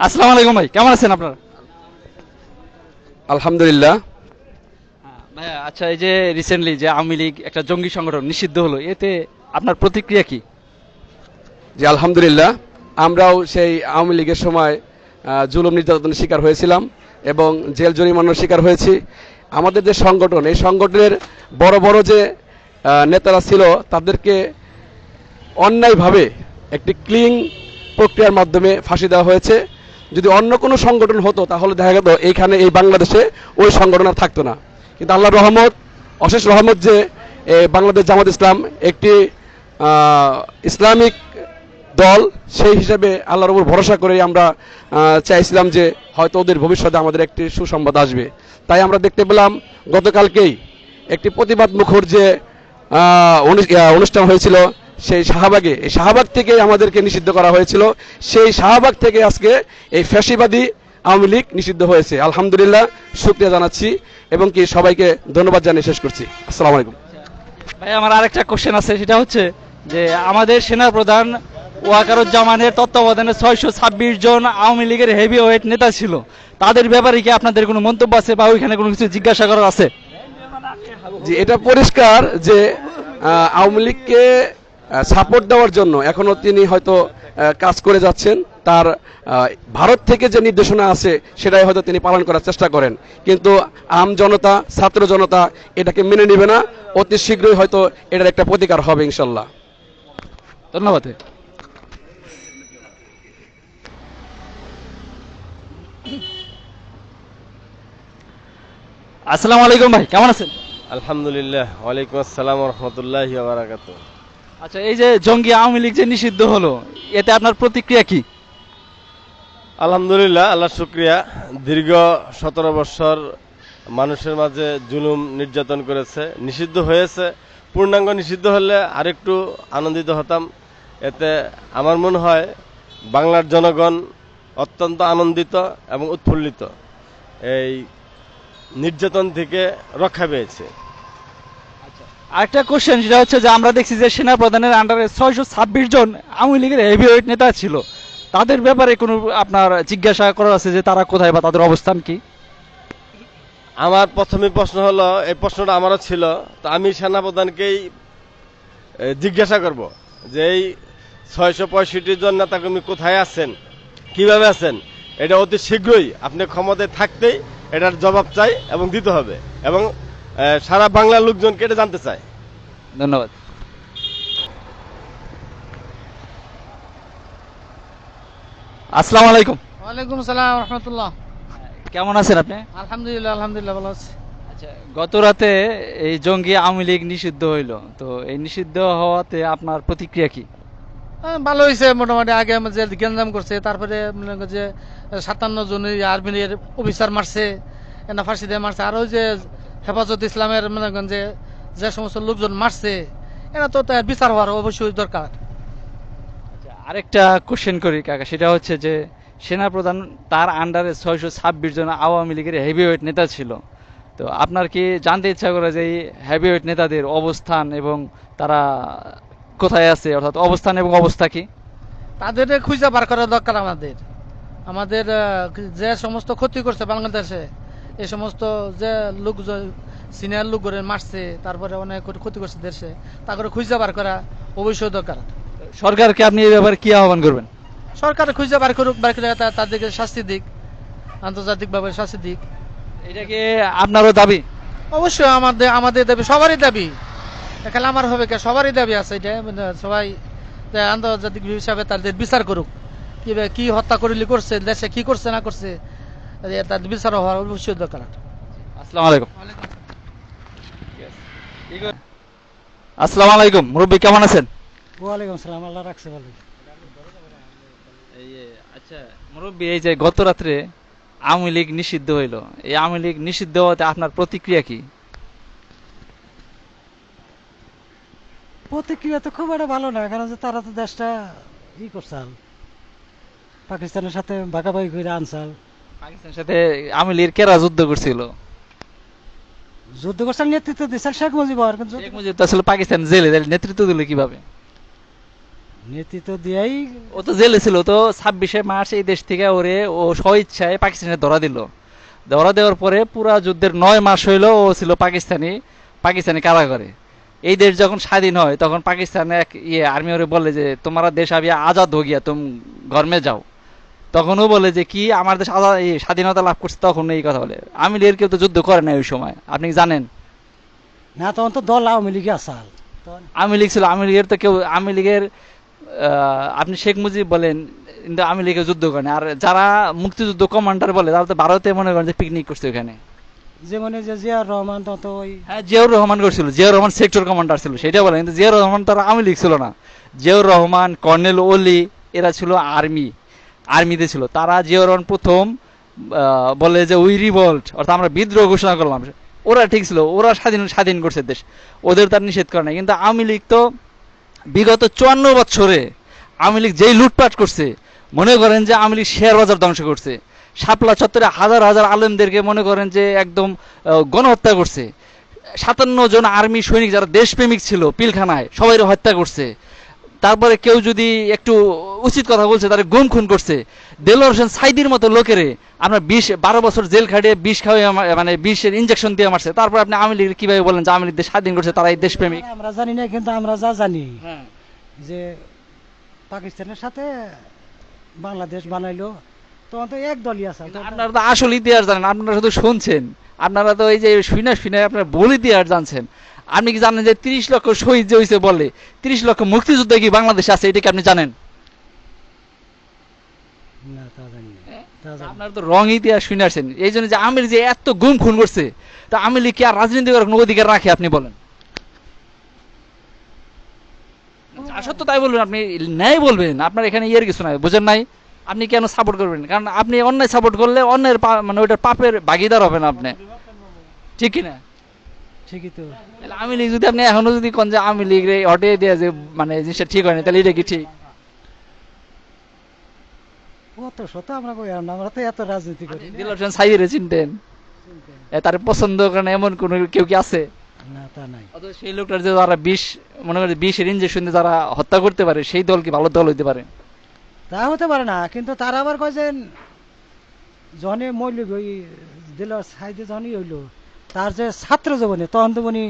আসসালামু আলাইকুম ভাই, কেমন আছেন আপনারা? আলহামদুলিল্লাহ। ভাইয়া আচ্ছা, এই যে রিসেন্টলি যে আওয়ামী লীগ একটা জঙ্গি সংগঠন নিষিদ্ধ হলো, এতে আপনার প্রতিক্রিয়া কি? জি আলহামদুলিল্লাহ, আমরাও সেই আওয়ামী লীগের সময় জুলুম নির্যাতনের শিকার হয়েছিলাম এবং জেল জরিমানার শিকার হয়েছি। আমাদের যে সংগঠন, এই সংগঠনের বড় বড় যে নেতারা ছিল, তাদেরকে অন্যায়ভাবে একটি ক্লিন প্রক্রিয়ার মাধ্যমে ফাঁসি দেওয়া হয়েছে। যদি অন্য কোনো সংগঠন হতো তাহলে দেখা যেত এইখানে এই বাংলাদেশে ওই সংগঠন আর থাকতো না। কিন্তু আল্লাহর রহমত, অশেষ রহমত যে বাংলাদেশ জামাত ইসলাম একটি ইসলামিক দল, সেই হিসাবে আল্লাহর উপর ভরসা করে আমরা চাইছিলাম যে হয়তো ওদের ভবিষ্যতে আমাদের একটি সুসংবাদ আসবে। তাই আমরা দেখতে পেলাম গতকালকেই একটি প্রতিবাদ মুখর যে অনুষ্ঠান হয়েছিল সেই শাহবাগে, এই শাহবাগ থেকে আমাদেরকে নিষিদ্ধ করা হয়েছিল। সেই শাহবাগ থেকে আজকে এই ফ্যাসিবাদী আওয়ামী লীগ নিষিদ্ধ হয়েছে। আলহামদুলিল্লাহ, শুকরিয়া জানাচ্ছি এবং কি সবাইকে ধন্যবাদ জানিয়ে শেষ করছি। আসসালামু আলাইকুম। ভাই আমার আরেকটা কোশ্চেন আছে, সেটা হচ্ছে যে আমাদের সেনাপ্রধান ওয়াকারুজ্জামানের তত্ত্বাবধানে 626 জন আওয়ামী লীগের হেভি ওয়েট নেতা ছিল, তাদের ব্যাপারে কি আপনাদের কোনো মন্তব্য আছে বা ওইখানে কোনো কিছু জিজ্ঞাসা করার আছে? জি, এটা পরিষ্কার যে আওয়ামী লীগকে সাপোর্ট দেওয়ার জন্য এখনো তিনি হয়তো কাজ করে যাচ্ছেন। তার ভারত থেকে যে নির্দেশনা আছে সেটাই হয়তো তিনি পালন করার চেষ্টা করেন, কিন্তু আম জনতা, ছাত্র জনতা এটাকে মেনে নেবে না। অতি শীঘ্রই হয়তো এটার একটা প্রতিকার হবে ইনশাল্লাহ। ধন্যবাদ। আসসালামু আলাইকুম ভাই, কেমন আছেন? আলহামদুলিল্লাহ, ওয়ালাইকুম আসসালাম রহমতুল্লাহি ওয়া বারাকাতুহু। আচ্ছা, এই যে জঙ্গি আওয়ামী লীগ যে নিষিদ্ধ হলো, এতে আপনার প্রতিক্রিয়া কি? আলহামদুলিল্লাহ, আল্লাহ শুক্রিয়া। দীর্ঘ 17 বছর মানুষের মাঝে জুলুম নির্যাতন করেছে, নিষিদ্ধ হয়েছে। পূর্ণাঙ্গ নিষিদ্ধ হলে আরেকটু আনন্দিত হতাম। এতে আমার মনে হয় বাংলার জনগণ অত্যন্ত আনন্দিত এবং উৎফুল্লিত, এই নির্যাতন থেকে রক্ষা পেয়েছে। আরেকটা কোশ্চেন, সেটা হচ্ছে যে আমরা দেখছি যে সেনা প্রধানের আন্ডারে 626 জন আওয়ামী লীগের হেভিওয়েট নেতা ছিল, তাদের ব্যাপারে কোনো আপনার জিজ্ঞাসা করার আছে যে তারা কোথায় বা তাদের অবস্থান কি? আমার প্রথমে প্রশ্ন হলো, এই প্রশ্নটা আমারও ছিল, তো আমি সেনাপ্রধানকেই জিজ্ঞাসা করব যে এই 665 জন নেতাকর্মী কোথায় আছেন, কিভাবে আছেন। এটা অতি শীঘ্রই আপনি ক্ষমতায় থাকতেই এটার জবাব চাই এবং দিতে হবে, এবং সারা বাংলার লোকজনকে এটা জানতে চায়। ধন্যবাদ। আসসালামু আলাইকুম। ওয়ালাইকুম আসসালাম রহমতুল্লাহ। কেমন আছেন আপনি? আলহামদুলিল্লাহ, আলহামদুলিল্লাহ ভালো আছি। আচ্ছা, গত রাতে এই জঙ্গি আওয়ামী লীগ নিষিদ্ধ হইলো, তো এই নিষিদ্ধ হওয়াতে আপনার প্রতিক্রিয়া কি? ভালো হয়েছে মোটামুটি। আগে যে গ্যাঞ্জাম করছে, তারপরে মনে করেন যে 57 জন আর্মির অফিসার মারছে, এনা ফাঁসি দিয়ে মারছে, আর ওই যে হেফাজত ইসলামের মনে করেন যে যে সমস্ত লোকজন মারছে, এরা তো তার বিচার হওয়ার অবশ্যই দরকার। আরেকটা কোশ্চেন করি কাকা, সেটা হচ্ছে যে সেনাপ্রধান তার আন্ডারে 626 জন আওয়ামী লীগের হেভিওয়েট নেতা ছিল, তো আপনার কি জানতে ইচ্ছা করে যে এই হেভিওয়েট নেতাদের অবস্থান এবং তারা কোথায় আছে, অর্থাৎ অবস্থান এবং অবস্থা কি? তাদের খুঁজে বার করা দরকার। আমাদের আমাদের যে সমস্ত ক্ষতি করছে বাংলাদেশে, এই সমস্ত যে লোক সিনিয়র লোক করে মারছে, তারপরে অনেক ক্ষতি করছে দেশে, তা করে খুঁজে বার করা অবশ্যই দরকার। সরকারকে আপনি এই ব্যাপারে কি আহ্বান করবেন? সরকার খুঁজে বার করুক, বার করে তাদেরকে শাস্তি দিক, আন্তর্জাতিকভাবে শাস্তি দিক। এটা কি আপনারও দাবি? অবশ্যই আমাদের আমাদের দাবি, সবারই দাবি। এখানে আমার হবে কে, সবারই দাবি আছে এটা। সবাই আন্তর্জাতিক হিসাবে তাদের বিচার করুক, কি হত্যা করিলি করছে, দেশে কি করছে না করছে, তার বিচার হওয়ার অবশ্যই দরকার। আসসালামু আলাইকুম। আসসালামু আলাইকুম, মুরব্বী কেমন আছেন? ওয়ালাইকুম সালাম, আল্লাহ রাখছে ভালো। আচ্ছা মুরব্বী, এই যে গত রাত্রে আওয়ামী লীগ নিষিদ্ধ হইলো, এই আওয়ামী লীগ নিষিদ্ধ হওয়াতে আপনার প্রতিক্রিয়া কি? প্রতিক্রিয়া তো খুব একটা ভালো না, কারণ যে তারা তো দেশটা ই করছাল, পাকিস্তানের সাথে ভাগাভাগি করে আনছাল। পাকিস্তানের সাথে আওয়ামী লীগের কেরা যুদ্ধ করছিল? যুদ্ধ করছাল, নেতৃত্ব দিছাল শেখ মুজিবর। শেখ মুজিব তো আসলে পাকিস্তান জেলে, তাহলে নেতৃত্ব দিল কিভাবে? নীতি তো দিয়েই ও তো জেলে ছিল, তো 26শে মার্চ এই দেশ থেকে ওরে ও স্বইচ্ছায় পাকিস্তানে ধরা দিল। ধরা দেওয়ার পরে পুরা যুদ্ধের 9 মাস হইলো ও ছিল পাকিস্তানি কারাগারে। এই দেশ যখন স্বাধীন হয় তখন পাকিস্তানে এক আর্মি ওরে বলে যে তোমারা দেশ আবি আজাদ হো গিয়া, তুম ঘর মে যাও। তখন ও বলে যে কি আমার দেশ আজাদ স্বাধীনতা লাভ করছে, তখন এই কথা বলে। আওয়ামী লীগের কেউ তো যুদ্ধ করে না ওই সময়, আপনি কি জানেন? না, তখন তো দল আওয়ামী লীগে আসাল তখন আওয়ামী লীগ ছিল, আওয়ামী লীগের তো কেউ আওয়ামী লীগের আপনি শেখ মুজিব বলেন, কিন্তু আওয়ামী লীগের যুদ্ধ করেন। আর যারা মুক্তিযুদ্ধ কমান্ডার বলে তারা তো ভারতে মনে করেন যে পিকনিক করছে ওখানে। যেমন এই যে জিয়াউর রহমান তখন তো ওই হ্যাঁ, জিয়াউর রহমান করছিল, জিয়াউর রহমান সেক্টর কমান্ডার ছিল সেটা বলে, কিন্তু জিয়াউর রহমান তারা আওয়ামী লীগ ছিল না। জিয়াউর রহমান, কর্নেল ওলি এরা ছিল আর্মিতে ছিল। তারা জিয়াউর রহমান প্রথম বলে যে উই রিভল্ট, অর্থাৎ আমরা বিদ্রোহ ঘোষণা করলাম। ওরা ঠিক ছিল, ওরা স্বাধীন করছে দেশ, ওদের তার নিষেধ করে না। কিন্তু আওয়ামী লীগ তো বিগত 54 বছরে আওয়ামী লীগ যেই লুটপাট করছে, মনে করেন যে আওয়ামী লীগ শেয়ার বাজার ধ্বংস করছে। শাপলা চত্বরে হাজার হাজার আলেমদেরকে মনে করেন যে একদম গণহত্যা করছে। 57 জন আর্মি সৈনিক যারা দেশপ্রেমিক ছিল পিলখানায় সবাই হত্যা করছে। তারপরে কেউ যদি একটু উচিত কথা বলছে তারা গুম খুন করছে। দেলোয়ার হোসেন সাইদির মতো লোকেরে আপনার 12 বছর জেল খাটিয়ে বিষ খাওয়াই মানে বিষের ইনজেকশন দিয়ে মারছে। তারপর আপনি আওয়ামী লীগ কিভাবে বলেন যে আওয়ামী লীগ দেশ স্বাধীন করছে, তারা এই দেশপ্রেমিক? আমরা জানি না, কিন্তু আমরা যা জানি হ্যাঁ, যে পাকিস্তানের সাথে বাংলাদেশ বানাইলো তখন তো এক দলই আছে। আপনারা তো আসল ইতিহাস জানেন, আপনারা শুধু শুনছেন। আপনারা তো এই যে শুনে আপনার ভুল ইতিহাস জানছেন। আপনি কি জানেন যে 30 লক্ষ শহীদ যে হয়েছে বলে 30 লক্ষ মুক্তিযোদ্ধা কি বাংলাদেশে আছে, এটা কি আপনি জানেন? না, তা জানি না, তা জানি না। আপনারা তো রং ইতিহাস শুনে আসছেন। এই জন্য যে আমির যে এত গুম খুন করছে, তা আওয়ামী লীগ কি আর রাজনীতি করার কোনো অধিকার রাখে? আপনি বলেন। আসলে তো তাই বলবেন, আপনি ন্যায় বলবেন, আপনার এখানে ইয়ের কিছু নাই, বুঝেন নাই? আপনি কেন সাপোর্ট করবেন? কারণ আপনি অন্যায় সাপোর্ট করলে অন্যের মানে ওইটার পাপের ভাগিদার হবেন আপনি, ঠিক কিনা? ঠিকই তো। তাহলে আওয়ামী লীগ যদি আপনি এখনো যদি কোন যে আওয়ামী লীগ হটিয়ে দিয়ে যে মানে জিনিসটা ঠিক হয়নি, তাহলে এটা কি ঠিক? কত শত আমরা কই আর না, আমরা তো এত রাজনীতি করি না। দিলশান সাইদিরে চিনতেন? তার পছন্দ করেন এমন কোন কেউ কি আছে? না, তা নাই। অথচ সেই লোকটার যে যারা মনে করে বিষের ইনজেকশন দিয়ে যারা হত্যা করতে পারে, সেই দল কি ভালো দল হইতে পারে? তা হতে পারে না, কিন্তু তারা আবার কয় যে জনে মৌলিক ওই দিল সাইডে জনই হইলো তার যে ছাত্র জীবনে তখন তো উনি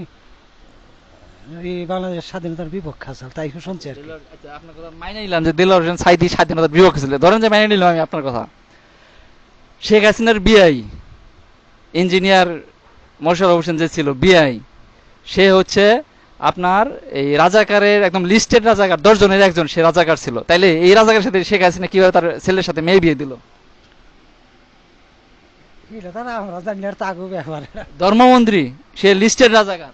এই বাংলাদেশ স্বাধীনতার বিপক্ষে আছে, তাই শুনছি আর কি। আচ্ছা, আপনার কথা মাইনে নিলাম যে দিলওয়ার হোসেন সাইদি স্বাধীনতার বিপক্ষে ছিল, ধরেন যে মাইনে নিলাম আমি আপনার কথা। শেখ হাসিনার বিআই ইঞ্জিনিয়ার মোশাররফ হোসেন যে ছিল বিআই, সে হচ্ছে আপনার এই রাজাকারের একদম লিস্টেড রাজাকার, 10 জনের একজন সে রাজাকার ছিল। তাইলে এই রাজাকারের সাথে শেখ হাসিনা কিভাবে তার ছেলের সাথে মেয়ে বিয়ে দিল? এটা তারা আমরা জানি না, তাগো ব্যাপার। ধর্মমন্ত্রী সে লিস্টেড রাজাকার।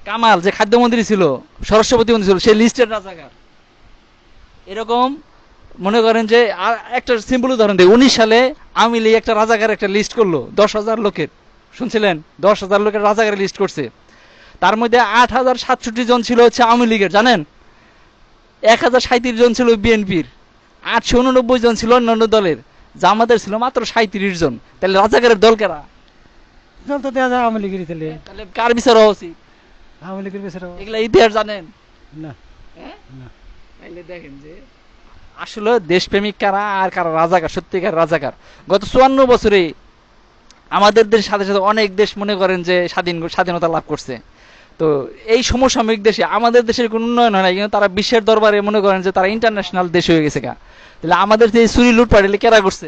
কামাল যে খাদ্যমন্ত্রী ছিল, স্বরাষ্ট্রপতি মন্ত্রী ছিল, সে লিস্টেড রাজাকার। এরকম মনে করেন যে আর একটা সিম্পল উদাহরণ দিই, 19 সালে আওয়ামী লীগ একটা রাজাকার একটা লিস্ট করলো 10,000 লোকের, শুনছিলেন? 10,000 লোকের রাজাকারের লিস্ট করছে। তার মধ্যে 8,067 জন ছিল হচ্ছে আওয়ামী লীগের, জানেন? 1,037 জন ছিল বিএনপির, 889 জন ছিল অন্যান্য দলের, জামাতের ছিল মাত্র 37 জন। তাহলে রাজাকারের দল কারা? দল তো দেওয়া যায় আওয়ামী লীগের, তাহলে তাহলে কার বিচার হওয়া উচিত? আওয়ামী লীগের বেচারা। এগুলা ইতিহাস জানেন? না, হ্যাঁ, না। তাইলে দেখেন যে আসলে দেশপ্রেমিক কারা আর কারা রাজাকার, সত্যিকার রাজাকার। গত 54 বছরে আমাদের দেশের সাথে সাথে অনেক দেশ মনে করেন যে স্বাধীনতা লাভ করছে। তো এই সমসাময়িক দেশে আমাদের দেশের কোনো উন্নয়ন হয় না, কিন্তু তারা বিশ্বের দরবারে মনে করেন যে তারা ইন্টারন্যাশনাল দেশ হয়ে গেছে। তাহলে আমাদের যে চুরি লুটপাট এগুলো কেরা করছে?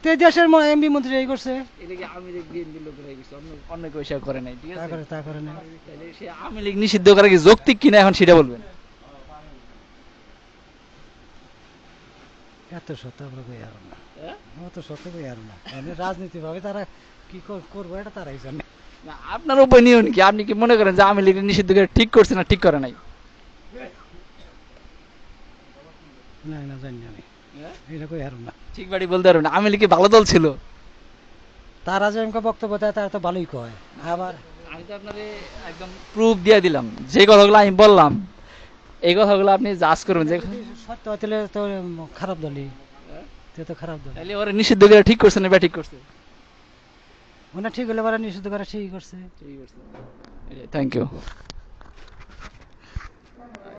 তো এই দেশের এমপি মন্ত্রী এই করছে, এদিকে আওয়ামী লীগ বিএনপি লোকেরাই করছে, অন্য কেউ সেটা করে নাই, ঠিক তা আছে? করে তা করে না। তাহলে সে আওয়ামী লীগ নিষিদ্ধ করা কি যৌক্তিক কিনা এখন সেটা বলবেন। এত শত আমরা কই আর না, অত শত কই আর না। রাজনীতি ভাবে তারা কি করবো এটা তারাই জানে। না, আপনার ওপিনিয়ন কি? আপনি কি মনে করেন যে আওয়ামী লীগ নিষিদ্ধ করে ঠিক করছে না ঠিক করে নাই? না, না, জানি না আমি, এটা কই আর না। ঠিক বাড়ি বলতে পারবেন না। আওয়ামী লীগ কি ভালো দল ছিল? তারা যে আমাকে বক্তব্য দেয় তারা তো ভালোই কয়। আবার আমি তো আপনারে একদম প্রুফ দিয়ে দিলাম, যে কথাগুলো আমি বললাম এই কথাগুলো আপনি জাজ করবেন যে সত্য হয় তাহলে তো খারাপ দলই, তো খারাপ দল। তাহলে ওরা নিষিদ্ধ করে ঠিক করছে না বা ঠিক করছে? মানে ঠিক হলে পরে নিষিদ্ধ করে ঠিক করছে। Thank you.